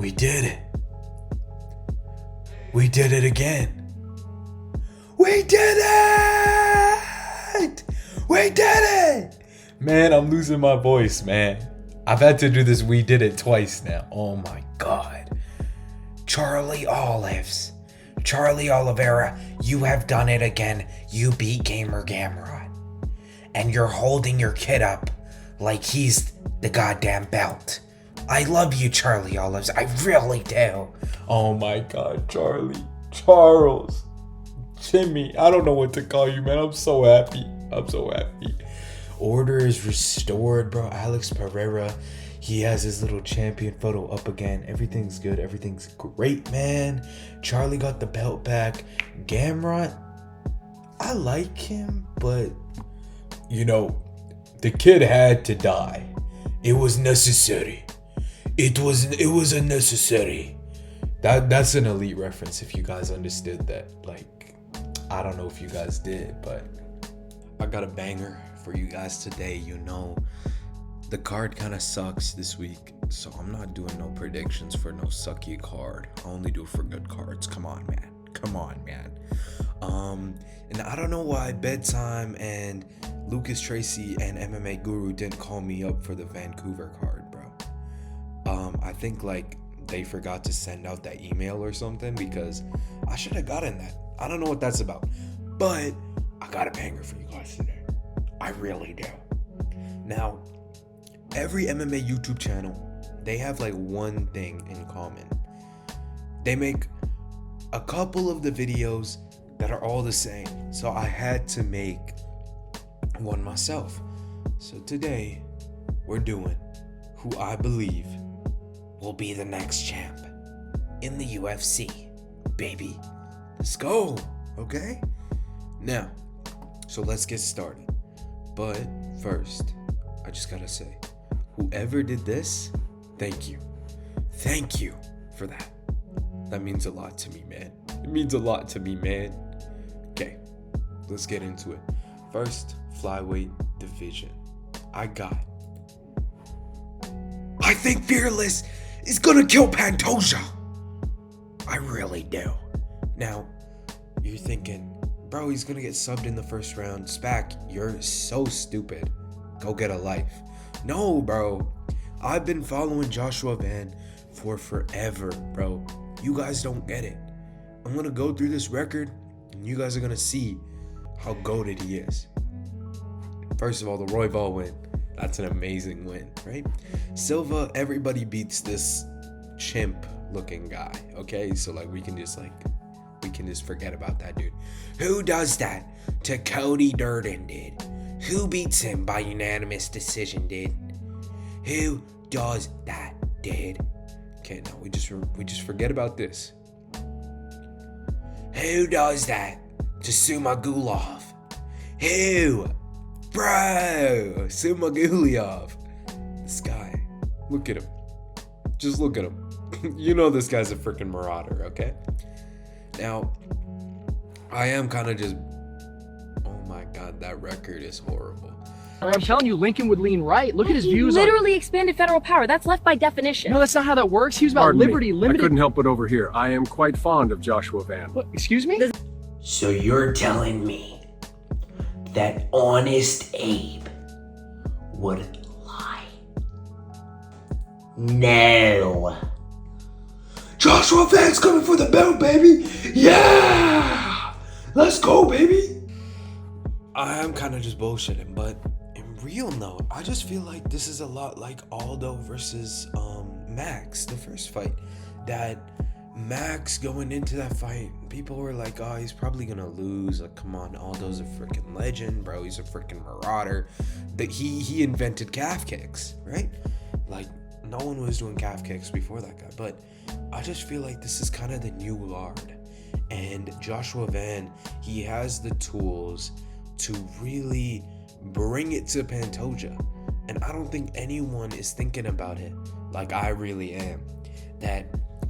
We did it. We did it again. We did it! We did it! Man, I'm losing my voice, man. I've had to do this We Did It twice now. Oh my God. Charlie Oliveira, you have done it again. You beat Gamer Gamrot. And you're holding your kid up like he's the goddamn belt. I love you, Charlie Olives. I really do. Oh my God, Charles, Jimmy. I don't know what to call you, man. I'm so happy. Order is restored, bro. Alex Pereira, he has his little champion photo up again. Everything's good. Everything's great, man. Charlie got the belt back. Gamrot, I like him, but the kid had to die. It was necessary. It was unnecessary. That's an Elite reference if you guys understood that. Like, I don't know if you guys did, but I got a banger for you guys today. The card kind of sucks this week, so I'm not doing no predictions for no sucky card. I only do it for good cards. Come on, man. And I don't know why Bedtime and Lucas Tracy and MMA Guru didn't call me up for the Vancouver card, bro. I think they forgot to send out that email or something, because I should have gotten that. I don't know what that's about, but I got a banger for you guys today. I really do. Now, every MMA YouTube channel, they have one thing in common. They make a couple of the videos that are all the same. So I had to make one myself. So today, we're doing who I believe will be the next champ in the UFC, baby. Let's go, okay? Now, so let's get started. But first, I just gotta say, whoever did this, thank you. Thank you for that. That means a lot to me, man. It means a lot to me, man. Okay, let's get into it. First, flyweight division. I think Fearless is gonna kill Pantoja. I really do. Now, you're thinking, bro, he's gonna get subbed in the first round. Spac, you're so stupid. Go get a life. No, bro. I've been following Joshua Van for forever, bro. You guys don't get it. I'm gonna go through this record, and you guys are gonna see how goated he is. First of all, the Royval win. That's an amazing win, right? Silva, everybody beats this chimp-looking guy, okay? So, we can just forget about that dude. Who does that to Cody Durden, dude? Who beats him by unanimous decision, dude? Who does that, dude? Okay, no, we just forget about this. Who does that to Sumagulov? Who? Bro, Sumagulov. This guy. Look at him. Just look at him. You know this guy's a freaking marauder, okay? Now, I am kind of just... Oh my God, that record is horrible. I'm telling you, Lincoln would lean right. Look at his views. He literally expanded federal power. That's left by definition. No, that's not how that works. He was about liberty, limited. I couldn't help but overhear. I am quite fond of Joshua Van. What, excuse me? So you're telling me that Honest Abe would lie? No. Joshua Van's coming for the belt, baby. Yeah! Let's go, baby. I am kind of just bullshitting, but in real note, I just feel like this is a lot like Aldo versus Max, the first fight. That Max going into that fight, people were like, oh, he's probably gonna lose. Like, come on, Aldo's a freaking legend, bro. He's a freaking marauder. That he invented calf kicks, right? Like, no one was doing calf kicks before that guy. But I just feel like this is kind of the new guard. And Joshua Van, he has the tools to really bring it to Pantoja. And I don't think anyone is thinking about it like I really am. That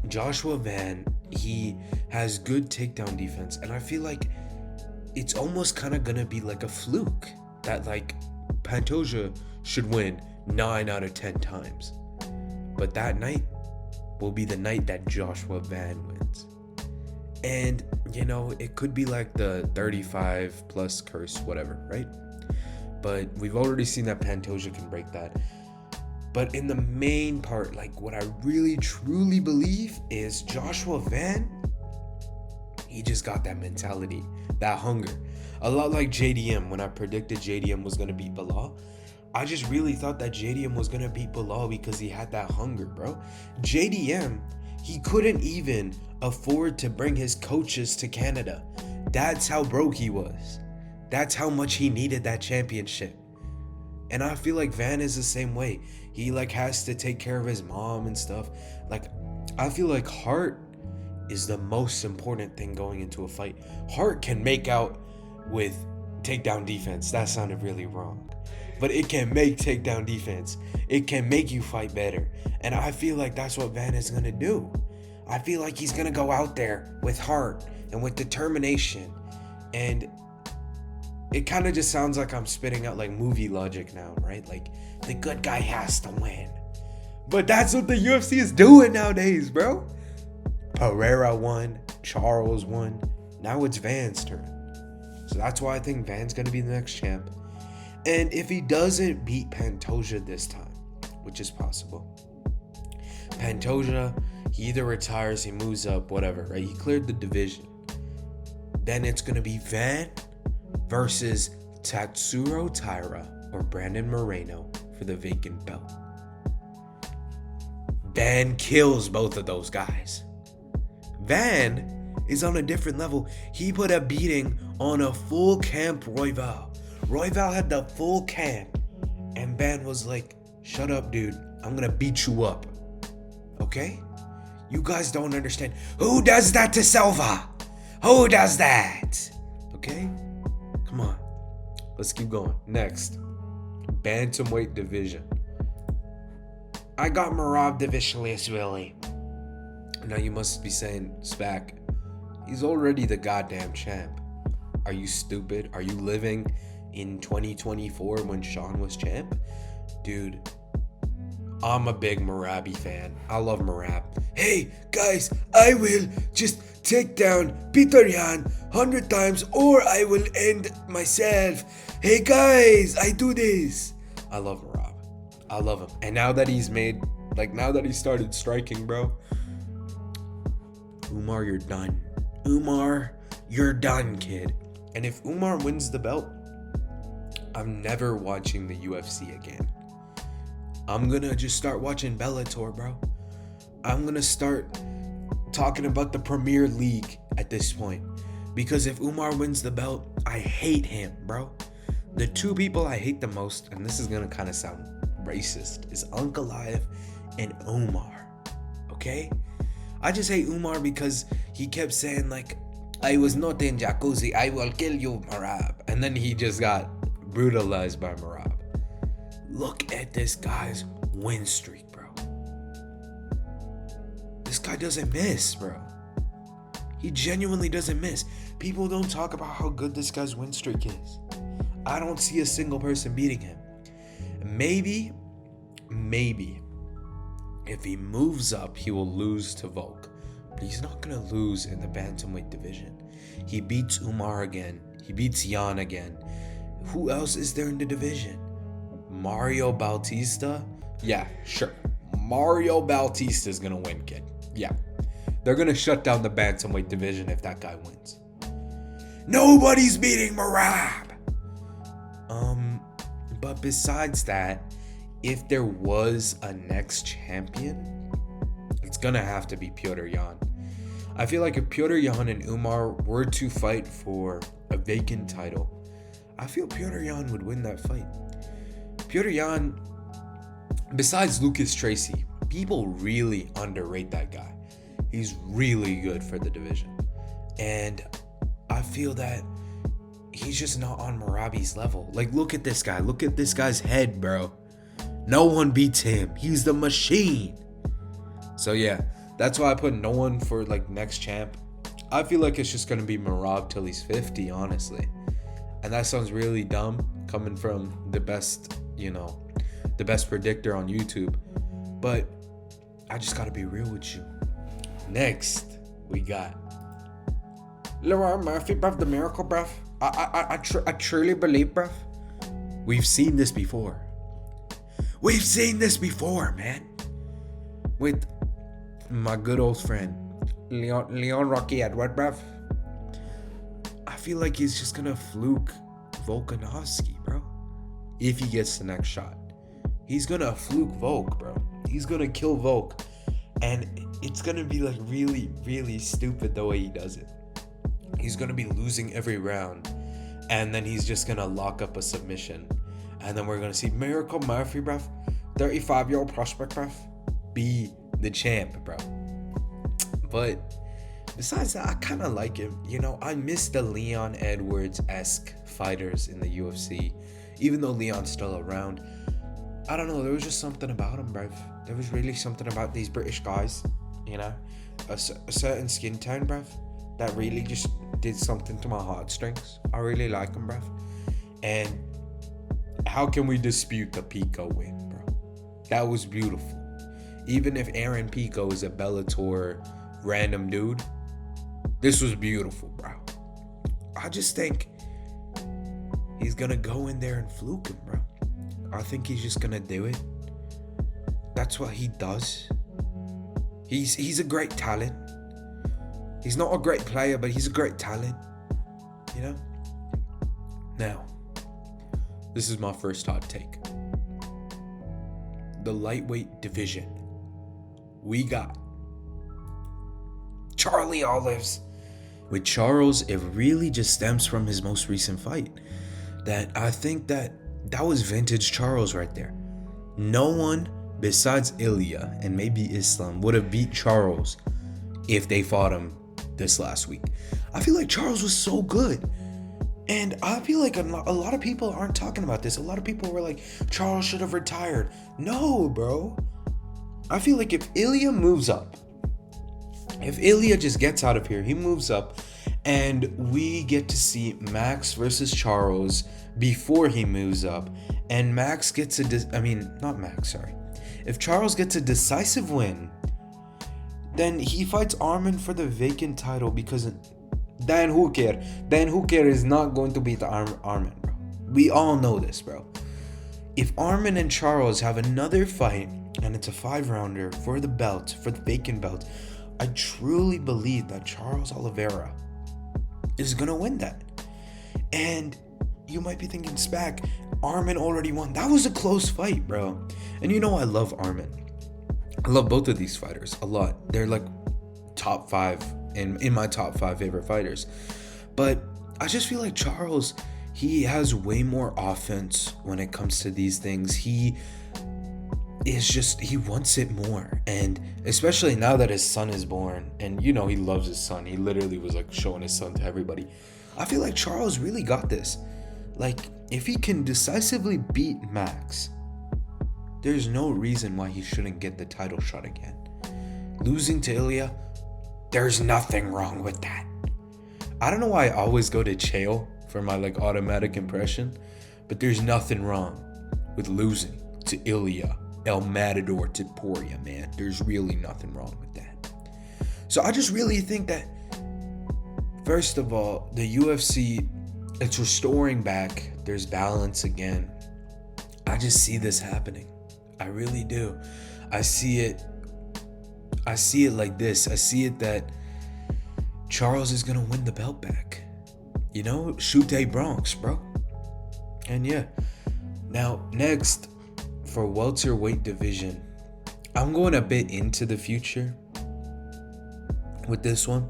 Joshua Van, he has good takedown defense, and I feel like it's almost kind of gonna be like a fluke that Pantoja should win 9 out of 10 times. But that night, will be the night that Joshua Van wins. And, you know, it could be like the 35 plus curse, whatever, right? But we've already seen that Pantoja can break that. But in the main part, like what I really truly believe is Joshua Van, he just got that mentality, that hunger. A lot like JDM. When I predicted JDM was going to beat Bilal, I just really thought that JDM was going to beat Bilal because he had that hunger, bro. JDM, he couldn't even afford to bring his coaches to Canada. That's how broke he was. That's how much he needed that championship. And I feel like Van is the same way. He like has to take care of his mom and stuff. Like, I feel like heart is the most important thing going into a fight. Heart can make out with takedown defense. That sounded really wrong. But it can make takedown defense. It can make you fight better. And I feel like that's what Van is going to do. I feel like he's going to go out there with heart and with determination. And it kind of just sounds like I'm spitting out like movie logic now, right? Like, the good guy has to win. But that's what the UFC is doing nowadays, bro. Pereira won. Charles won. Now it's Van's turn. So that's why I think Van's going to be the next champ. And if he doesn't beat Pantoja this time, which is possible, Pantoja, he either retires, he moves up, whatever, right? He cleared the division. Then it's going to be Van versus Tatsuro Taira or Brandon Moreno for the vacant belt. Van kills both of those guys. Van is on a different level. He put a beating on a full camp Royval. Royval had the full camp. And Van was like, shut up, dude. I'm going to beat you up. Okay? You guys don't understand. Who does that to Silva? Who does that? Okay? Come on. Let's keep going. Next. Bantamweight division. I got Merab Dvalishvili. Now you must be saying, Spac, he's already the goddamn champ. Are you stupid? Are you living in 2024 when Sean was champ? Dude, I'm a big Merabi fan. I love Merab. Hey, guys, I will just take down Peter Yan 100 times or I will end myself. Hey, guys, I do this. I love Merab. I love him. And now that he's now that he started striking, bro, Umar, you're done. Umar, you're done, kid. And if Umar wins the belt, I'm never watching the UFC again. I'm gonna just start watching Bellator, bro. I'm gonna start talking about the Premier League at this point. Because if Umar wins the belt, I hate him, bro. The two people I hate the most, and this is gonna kind of sound racist, is Ankalaev and Umar. Okay? I just hate Umar because he kept saying like, I was not in jacuzzi, I will kill you, Merab. And then he just got brutalized by Merab. Look at this guy's win streak, bro. This guy doesn't miss, bro. He genuinely doesn't miss. People don't talk about how good this guy's win streak is. I don't see a single person beating him. Maybe, if he moves up, he will lose to Volk. But he's not going to lose in the bantamweight division. He beats Umar again. He beats Jan again. Who else is there in the division? Mario Bautista? Yeah, sure. Mario Bautista is going to win, kid. Yeah. They're going to shut down the bantamweight division if that guy wins. Nobody's beating Merab. But besides that, if there was a next champion, it's going to have to be Petr Yan. I feel like if Petr Yan and Umar were to fight for a vacant title, I feel Petr Yan would win that fight. Petr Yan, besides Lucas Tracy, people really underrate that guy. He's really good for the division. And I feel that he's just not on Merabi's level. Like, look at this guy. Look at this guy's head, bro. No one beats him. He's the machine. So, yeah, that's why I put no one for, like, next champ. I feel like it's just going to be Merab till he's 50, honestly. And that sounds really dumb coming from the best, the best predictor on YouTube. But I just gotta be real with you. Next, we got Leroy Murphy, bruv, the miracle, bruv. I truly believe, bruv. We've seen this before. We've seen this before, man. With my good old friend, Leon Rocky Edward, bruv. I feel like he's just gonna fluke Volkanovski, bro. If he gets the next shot. He's gonna fluke Volk, bro. He's gonna kill Volk. And it's gonna be like really, really stupid the way he does it. He's gonna be losing every round. And then he's just gonna lock up a submission. And then we're gonna see Miracle Murphy, bruv. 35-year-old prospect, bruv. Be the champ, bro. But besides that, I kind of like him. You know, I miss the Leon Edwards-esque fighters in the UFC. Even though Leon's still around. I don't know, there was just something about him, bruv. There was really something about these British guys, you know? A certain skin tone, bruv, that really just did something to my heartstrings. I really like him, bruv. And how can we dispute the Pico win, bro? That was beautiful. Even if Aaron Pico is a Bellator random dude, this was beautiful, bro. I just think he's gonna go in there and fluke him, bro. I think he's just gonna do it. That's what he does. He's a great talent. He's not a great player, but he's a great talent. You know? Now, this is my first hot take. The lightweight division. We got Charlie Olives. With Charles, it really just stems from his most recent fight. That I think that was vintage Charles right there. No one besides Ilya and maybe Islam would have beat Charles if they fought him this last week. I feel like Charles was so good. And I feel like a lot of people aren't talking about this. A lot of people were like, Charles should have retired. No, bro. I feel like if Ilya moves up, if Ilya just gets out of here, he moves up, and we get to see Max versus Charles before he moves up, and Max gets if Charles gets a decisive win, then he fights Armin for the vacant title, because Dan Hooker is not going to beat Armin, bro. We all know this, bro. If Armin and Charles have another fight, and it's a 5-rounder for the belt, for the vacant belt, I truly believe that Charles Oliveira is gonna win that. And you might be thinking, Spac, Armin already won. That was a close fight, bro. And you know I love Armin. I love both of these fighters a lot. They're like top 5 in my top 5 favorite fighters. But I just feel like Charles, he has way more offense when it comes to these things. He wants it more. And especially now that his son is born, and you know he loves his son. He literally was like showing his son to everybody. I feel like Charles really got this. Like, if he can decisively beat Max, there's no reason why he shouldn't get the title shot again. Losing to Ilya, there's nothing wrong with that. I don't know why I always go to Chael for my like automatic impression, but there's nothing wrong with losing to Ilya El Matador Topuria, man. There's really nothing wrong with that. So I just really think that, first of all, the UFC, it's restoring back. There's balance again. I just see this happening. I really do. I see it like this. I see it that Charles is gonna win the belt back. You know, Chute Bronx, bro. And yeah. Now, next, for welterweight division, I'm going a bit into the future with this one.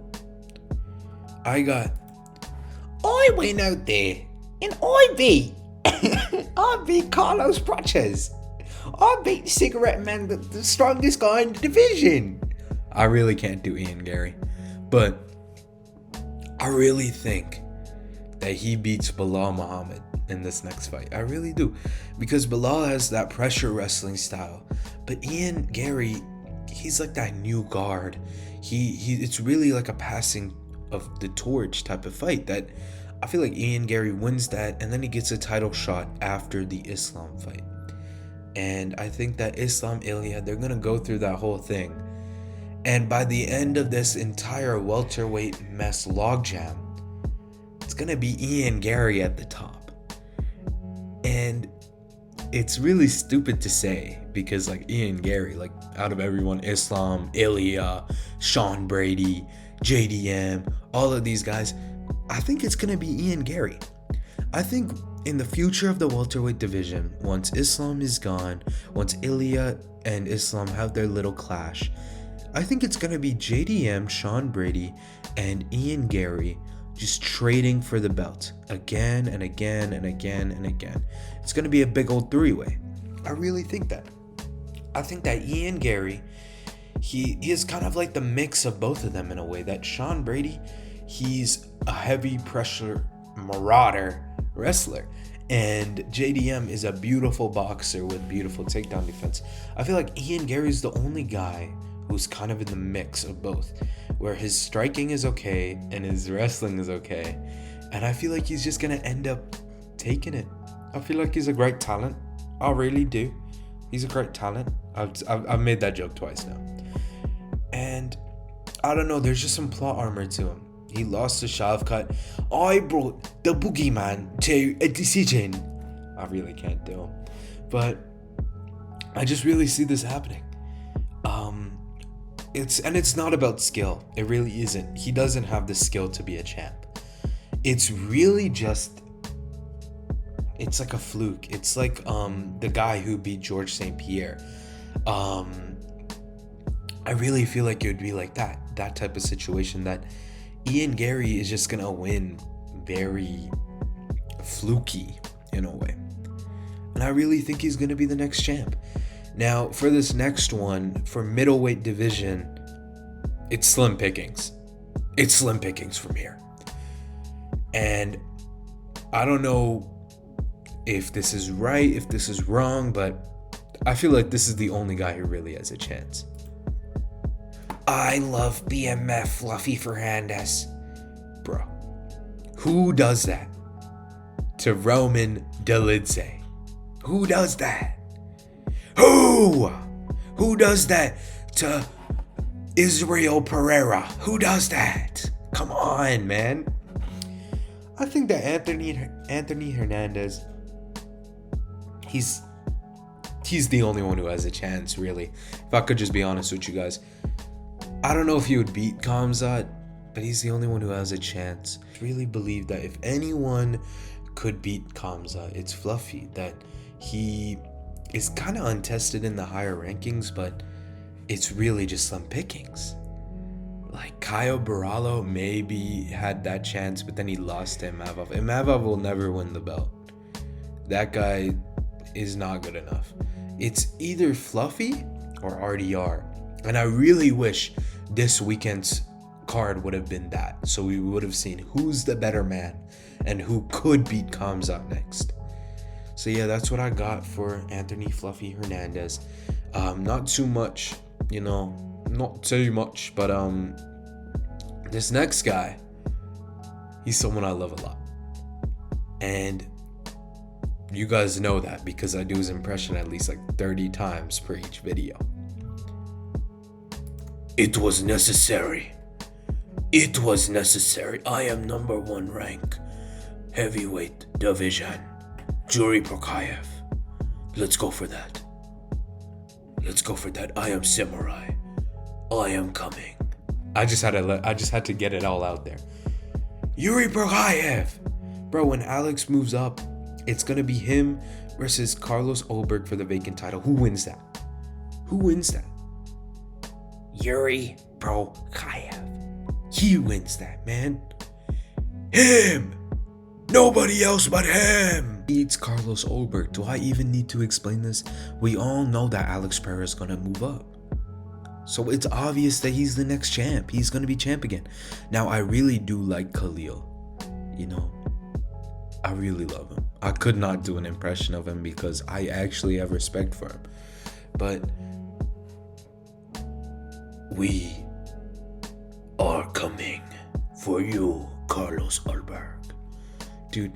I went out there and I beat Carlos Praches. I beat the Cigarette Man, the strongest guy in the division. I really can't do Ian Gary, but I really think that he beats Bilal Muhammad in this next fight. I really do, because Bilal has that pressure wrestling style, but Ian Gary, he's like that new guard. It's really like a passing of the torch type of fight that I feel like Ian Gary wins that, and then he gets a title shot after the Islam fight. And I think that Islam, Ilya, they're going to go through that whole thing. And by the end of this entire welterweight mess logjam, it's going to be Ian Gary at the top. And it's really stupid to say because like Ian Gary, like out of everyone, Islam, Ilya, Sean Brady, JDM, all of these guys, I think it's going to be Ian Gary. I think in the future of the welterweight division, once Islam is gone, once Ilya and Islam have their little clash, I think it's going to be JDM, Sean Brady, and Ian Gary just trading for the belt again and again and again and again. It's going to be a big old three-way. I really think that. I think that Ian Gary, he is kind of like the mix of both of them in a way. That Sean Brady, he's a heavy pressure marauder wrestler, and JDM is a beautiful boxer with beautiful takedown defense. I feel like Ian Gary's the only guy who's kind of in the mix of both, where his striking is okay and his wrestling is okay, and I feel like he's just gonna end up taking it. I feel like he's a great talent. I really do. He's a great talent. I've made that joke twice now, and I don't know, there's just some plot armor to him. He lost to Shavkat. I brought the boogeyman to a decision. I really can't do him, but I just really see this happening. It's not about skill. It really isn't. He doesn't have the skill to be a champ. It's really just, it's like a fluke. It's like the guy who beat George St. Pierre. I really feel like it would be like that type of situation, that Ian Gary is just gonna win very fluky in a way. And I really think he's gonna be the next champ. Now, for this next one, for middleweight division, it's slim pickings. It's slim pickings from here. And I don't know if this is right, if this is wrong, but I feel like this is the only guy who really has a chance. I love BMF Fluffy Fernandez. Bro, who does that to Roman Dolidze? Who does that? Who does that to Israel Pereira? Who does that? Come on, man. I think that Anthony Hernandez, he's the only one who has a chance, really. If I could just be honest with you guys, I don't know if he would beat Khamzat, but he's the only one who has a chance. I really believe that if anyone could beat Khamzat, it's Fluffy. That he is kind of untested in the higher rankings, but it's really just some pickings. Like Caio Borralho maybe had that chance, but then he lost to Imavov. Imavov will never win the belt. That guy is not good enough. It's either Fluffy or RDR. And I really wish this weekend's card would have been that. So we would have seen who's the better man and who could beat Khamzat next. So yeah, that's what I got for Anthony Fluffy Hernandez. Not too much, not too much, but this next guy, he's someone I love a lot. And you guys know that because I do his impression at least like 30 times per each video. It was necessary. It was necessary. I am number 1 rank. Heavyweight division. Yuri Prokayev. Let's go for that. Let's go for that. I am samurai. I am coming. I just had to get it all out there. Yuri Prokayev. Bro, when Alex moves up, it's gonna be him versus Carlos Ulberg for the vacant title. Who wins that? Who wins that? Yuri Prokayev. He wins that, man. Him! Nobody else but him! Beats Carlos Ulberg. Do I even need to explain this? We all know that Alex Pereira is gonna move up. So it's obvious that he's the next champ. He's gonna be champ again. Now, I really do like Khalil. I really love him. I could not do an impression of him because I actually have respect for him. But we are coming for you, Carlos Ulberg. Dude,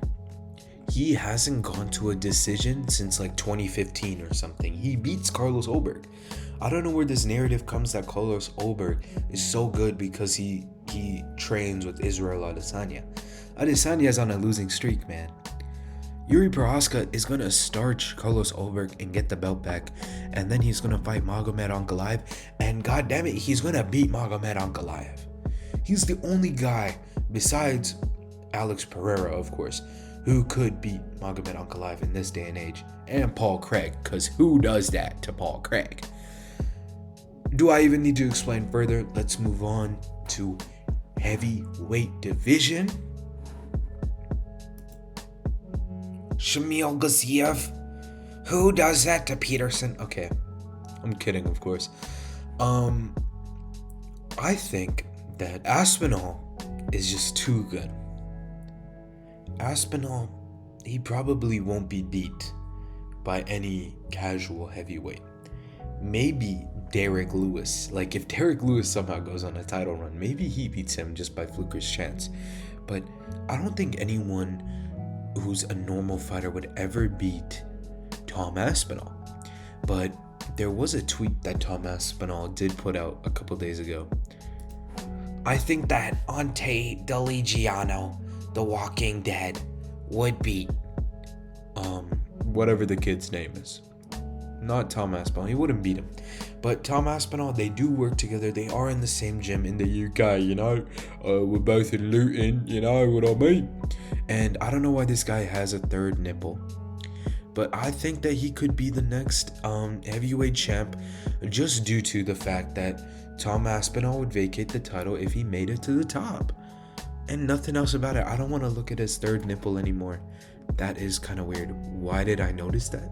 he hasn't gone to a decision since like 2015 or something. He beats Carlos Ulberg. I don't know where this narrative comes that Carlos Ulberg is so good because he trains with Israel Adesanya. Adesanya is on a losing streak, man. Yuri Prohaska is going to starch Carlos Ulberg and get the belt back, and then he's going to fight Magomed Ankalaev, and god damn it, he's going to beat Magomed Ankalaev. He's the only guy besides Alex Pereira, of course, who could beat Magomed Ankalaev in this day and age, and Paul Craig, because who does that to Paul Craig? Do I even need to explain further? Let's move on to heavyweight division. Shamil Gaziev. Who does that to Peterson? Okay, I'm kidding, of course. I think that Aspinall is just too good. Aspinall, he probably won't be beat by any casual heavyweight. Maybe Derek Lewis. Like, if Derek Lewis somehow goes on a title run, maybe he beats him just by flukish chance. But I don't think anyone who's a normal fighter would ever beat Tom Aspinall. But there was a tweet that Tom Aspinall did put out a couple days ago. I think that Ante Deligiano, the Walking Dead, would beat whatever the kid's name is. Not Tom Aspinall, he wouldn't beat him. But Tom Aspinall, they do work together. They are in the same gym in the UK, you know. We're both in Luton, you know what I mean? And I don't know why this guy has a third nipple, but I think that he could be the next heavyweight champ, just due to the fact that Tom Aspinall would vacate the title if he made it to the top. And nothing else about it. I don't want to look at his third nipple anymore. That is kind of weird. Why did I notice that?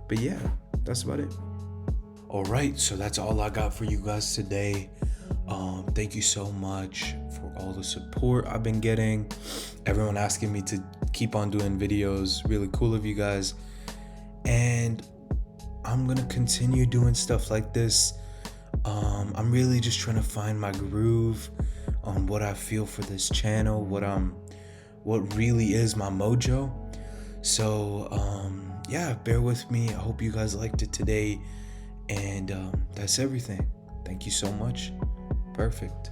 But yeah, that's about it. Alright, so that's all I got for you guys today. Thank you so much for all the support I've been getting. Everyone asking me to keep on doing videos. Really cool of you guys. And I'm gonna continue doing stuff like this. I'm really just trying to find my groove on what I feel for this channel, what really is my mojo. So yeah, bear with me. I hope you guys liked it today. And that's everything. Thank you so much. Perfect.